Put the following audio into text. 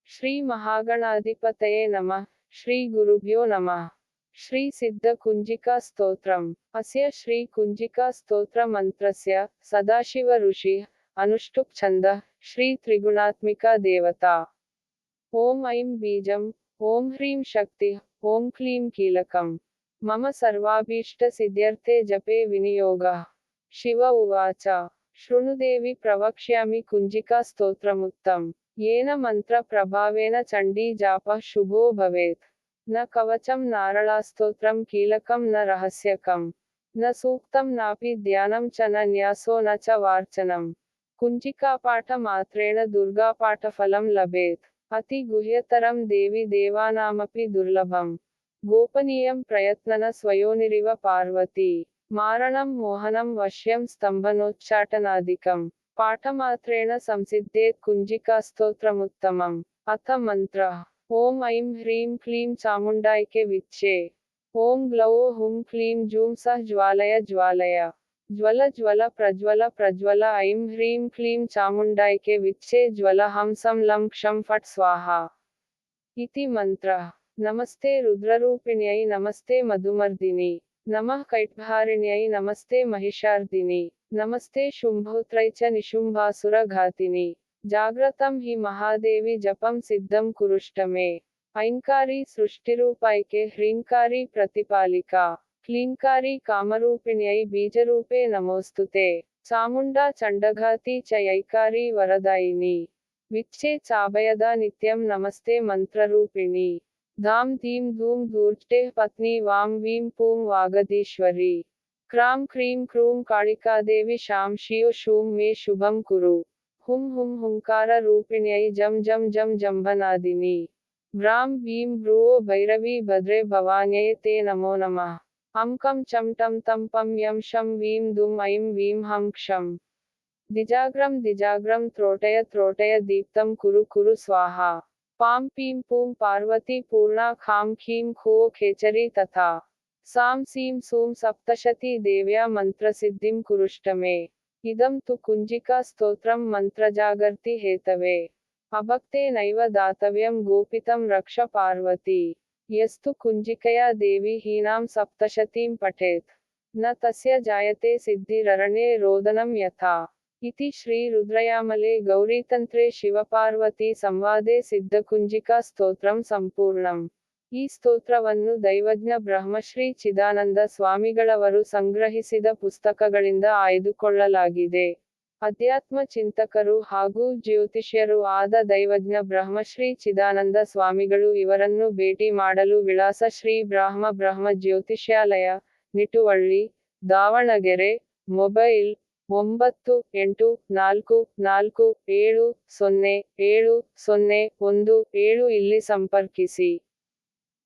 ಶ್ರೀ ಮಹಾಗಣಾಧಿಪತಯೇ ನಮಃ. ಶ್ರೀ ಗುರುಭ್ಯೋ ನಮಃ. ಶ್ರೀ ಸಿದ್ಧ ಕುಂಜಿಕಾ ಸ್ತೋತ್ರಂ. ಅಸ್ಯ ಶ್ರೀ ಕುಂಜಿಕಾ ಸ್ತೋತ್ರ ಮಂತ್ರಸ್ಯ ಸದಾಶಿವ ಋಷಿ ಅನುಷ್ಠುಪ್ ಛಂದಃ ಶ್ರೀ ತ್ರಿಗುಣಾತ್ಮಿಕಾ ದೇವತಾ. ಓಂ ಐಂ ಬೀಜಂ, ಓಂ ಹ್ರೀಂ ಶಕ್ತಿ, ಓಂ ಕ್ಲೀಂ ಕೀಲಕಂ. ಮಮ ಸರ್ವಾಭೀಷ್ಟ ಸಿದ್ಧ್ಯರ್ಥೆ ಜಪೆ ವಿನಿಯೋಗಃ. ಶಿವ ಉವಾಚ ಶೃಣುದೇವಿ ಪ್ರವಕ್ಷ್ಯಾಮಿ ಕುಂಜಿಕಾ ಸ್ತೋತ್ರಮುತ್ತಂ. ಯೇನ ಮಂತ್ರ ಪ್ರಭಾವೇನ ಚಂಡೀ ಜಾಪಃ ಶುಭೋ ಭವೇತ್. ನ ಕವಚಂ ನಾರಳಾಸ್ತೋತ್ರಂ ಕೀಲಕಂ ನ ರಹಸ್ಯಕಂ. ನ ಸೂಕ್ತಂ ನಾಪಿ ಧ್ಯಾನಂ ಚ ನ ನ್ಯಾಸೋ ನ ಚ ವಾರ್ಚನಂ. ಕುಂಜಿಕಾಪಾಠ ಮಾತ್ರೇಣ ದುರ್ಗಾಪಾಠಫಲಂ ಲಭೇತ್. ಅತಿ ಗುಹ್ಯತರಂ ದೇವಿ ದೇವಾನಾಮಪಿ ದುರ್ಲಭಂ. ಗೋಪನೀಯಂ ಪ್ರಯತ್ನನ ಸ್ವಯೋನಿರಿವ ಪಾರ್ವತಿ. ಮಾರಣಂ ಮೋಹನಂ ವಶ್ಯಂ ಸ್ತಂಭನೋಚ್ಚಾಟನಾದಿಕಂ. ಪಾಠಮಾತ್ರೇಣ ಸಂಸಿದ್ಧೇತ್ ಕುಂಜಿಕಾಸ್ತೋತ್ರಮುತ್ತಮಂ. ಅಥ ಮಂತ್ರ. ಓಂ ಐಂ ಹ್ರೀಂ ಕ್ಲೀಂ ಚಾಮುಂಡಾಯಿಕೆ ವಿಚ್ಚೆ. ಓಂ ಗ್ಲೌ ಹುಂ ಕ್ಲೀಂ ಜೂಂ ಸಃ ಜ್ವಾಲಯ ಜ್ವಾಲಯ. ಜ್ವಲ ಜ್ವಲ ಪ್ರಜ್ವಲ ಪ್ರಜ್ವಲ. ಐಂ ಹ್ರೀಂ ಕ್ಲೀಂ ಚಾಮುಂಡಾಯಿಕೆ ವಿಚ್ಚೆ ಜ್ವಲ ಹಂಸಂ ಲಂ ಕ್ಷಂ ಫಟ್ ಸ್ವಾಹಾ. ಇತಿ ಮಂತ್ರ. ನಮಸ್ತೆ ರುದ್ರರೂಪಿಣ್ಯೈ ನಮಸ್ತೆ ಮಧುಮರ್ದಿನಿ. ನಮಃ ಕೈಟ್ಭಾರಿಣ್ಯೈ ನಮಸ್ತೆ ಮಹಿಷಾರ್ದಿನಿ. ನಮಸ್ತೆ ಶುಂಭೋತ್ರೈ ಚ ನಿಶುಂಭಾಸುರ ಘಾತಿನಿ. ಜಾಗ್ರತಂ ಹಿ ಮಹಾದೇವಿ ಜಪಂ ಸಿದ್ಧಂ ಕುರುಷ್ಟಮೆ. ಐಂಕಾರಿ ಸೃಷ್ಟಿರೂಪೈಕೆ ಹ್ರೀಂಕಾರಿ ಪ್ರತಿಪಾಲಿಕಾ. ಕ್ಲೀಂಕಾರಿ ಕಾಮರೂಪಿಣ್ಯೈ ಬೀಜರೂಪೇ ನಮೋಸ್ತುತೆ. ಚಾಮುಂಡಾ ಚಂಡಘಾತಿ ಚ ಯೈಕಾರಿ ವರದಾಯಿನಿ. ವಿಚ್ಚೆ ಚಾಭಯದ ನಿತ್ಯಂ ನಮಸ್ತೆ ಮಂತ್ರರೂಪಿಣಿ. ಧಾಂ ಧೀಂ ಧೂಂ ಧೂರ್ಜಟೇಃ ಪತ್ನಿ ವಾಂ ವೀಂ ಪೂಂ ವಾಗದೀಶ್ವರಿ. ಕ್ರಾಂ ಕ್ರೀಂ ಕ್ರೂಂ ಕಾಳಿಕಾದೇವಿ ಶಾಂ ಶಿಯೋ ಶೂಂ ಮೇ ಶುಭಂ ಕುರು. ಹುಂ ಹುಂ ಹುಂಕಾರ ರೂಪಿಣ್ಯೈ ಜಂ ಜಂ ಜಂ ಜಂಭನಾದಿನಿ. ಭ್ರಾಂ ಭೀಂ ಭ್ರುವೋ ಭೈರವಿ ಭದ್ರೇ ಭವಾನ್ಯೈ ತೇ ನಮೋ ನಮಃ. ಅಂ ಕಂ ಚಂ ಟಂ ತಂ ಪಂ ಯಂ ಶಂ ವೀಂ ದುಂ ಐಂ ವೀಂ ಹಂ ಕ್ಷಂ. ದಿಜಾಗ್ರಂ ದಿಜಾಗ್ರಂ ತ್ರೋಟಯ ತ್ರೋಟಯ ದೀಪ್ತಂ ಕುರು ಕುರು ಸ್ವಾಹಾ. ಪಾಂ ಪೀಂ ಪೂಂ ಪಾರ್ವತಿ ಪೂರ್ಣಾ ಖಾಂ ಖೀಂ ಖುವೋ ಖೇಚರಿ ತಥಾ. ಸಾಂ ಸೀಂ ಸೂಂ ಸಪ್ತಶತಿ ದೇವ್ಯಾ ಮಂತ್ರಸಿದ್ಧಿಂ ಕುರುಷ್ಟಮೆ. ಇದಂ ತು ಕುಂಜಿಕಾ ಸ್ತೋತ್ರಂ ಮಂತ್ರಜಾಗರ್ತಿ ಹೇತವೇ. ಅಭಕ್ತೆ ನೈವ ದಾತವ್ಯಂ ಗೋಪಿತಂ ರಕ್ಷ ಪಾರ್ವತಿ. ಯಸ್ತು ಕುಂಜಿಕಯಾ ದೇವಿ ಹೀನಾಂ ಸಪ್ತಶತೀಂ ಪಠೇತ್. ನ ತಸ್ಯ ಜಾಯತೆ ಸಿದ್ಧಿರರಣ್ಯೇ ರೋದನಂ ಯಥಾ. ಇತಿ ಶ್ರೀ ರುದ್ರಯಾಮಲೆ ಗೌರೀತಂತ್ರೆ ಶಿವಪಾರ್ವತಿ ಸಂವಾದೆ ಸಿದ್ಧಕುಂಜಿಕಾ ಸ್ತೋತ್ರಂ ಸಂಪೂರ್ಣಂ. ಈ ಸ್ತೋತ್ರವನ್ನು ದೈವಜ್ಞ ಬ್ರಹ್ಮಶ್ರೀ ಚಿದಾನಂದ ಸ್ವಾಮಿಗಳವರು ಸಂಗ್ರಹಿಸಿದ ಪುಸ್ತಕಗಳಿಂದ ಆಯ್ದುಕೊಳ್ಳಲಾಗಿದೆ. ಅಧ್ಯಾತ್ಮ ಚಿಂತಕರು ಹಾಗೂ ಜ್ಯೋತಿಷ್ಯರೂ ಆದ ದೈವಜ್ಞ ಬ್ರಹ್ಮಶ್ರೀ ಚಿದಾನಂದ ಸ್ವಾಮಿಗಳು ಇವರನ್ನು ಭೇಟಿ ಮಾಡಲು ವಿಳಾಸ ಶ್ರೀ ಬ್ರಹ್ಮ ಜ್ಯೋತಿಷ್ಯಾಲಯ, ನಿಟುವಳ್ಳಿ, ದಾವಣಗೆರೆ. ಮೊಬೈಲ್ 9844707017 ಇಲ್ಲಿ ಸಂಪರ್ಕಿಸಿ.